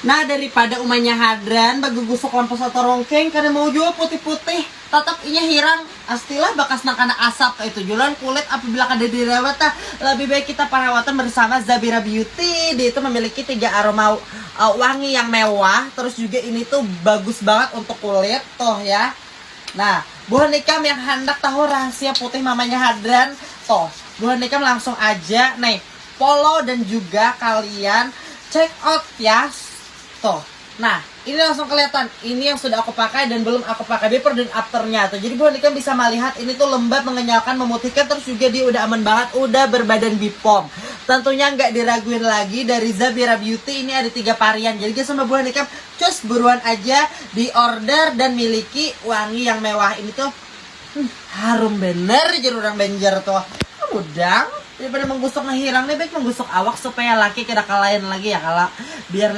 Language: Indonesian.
Nah, daripada umanya hadran bagugusok lampus atau rongkeng karena mau jual putih-putih tetap inya hirang astilah bakas nakana asap itu jualan kulit apabila kada dirawat lebih baik kita perawatan bersama Zabira Beauty. Dia itu memiliki 3 aroma wangi yang mewah, terus juga ini tuh bagus banget untuk kulit tuh ya. Nah, buruan nikam yang hendak tahu rahasia putih mamanya hadran tuh buruan nikam langsung aja nih follow dan juga kalian check out ya tuh. Nah, ini langsung kelihatan ini yang sudah aku pakai dan belum aku pakai before dan afternya tuh. Jadi buruan nikam bisa melihat ini tuh lembab, mengenyalkan, memutihkan, terus juga dia udah aman banget, udah berbadan Bipom. Tentunya nggak diraguin lagi dari Zabira Beauty. Ini ada 3 varian. Jadi guys sama buruan nikam cus buruan aja di order dan miliki wangi yang mewah ini tuh. Harum bener jadi orang Banjar tuh. Udang daripada menggusok ngehirang nih baik menggusok awak supaya laki kira kalahin lagi ya kalau biar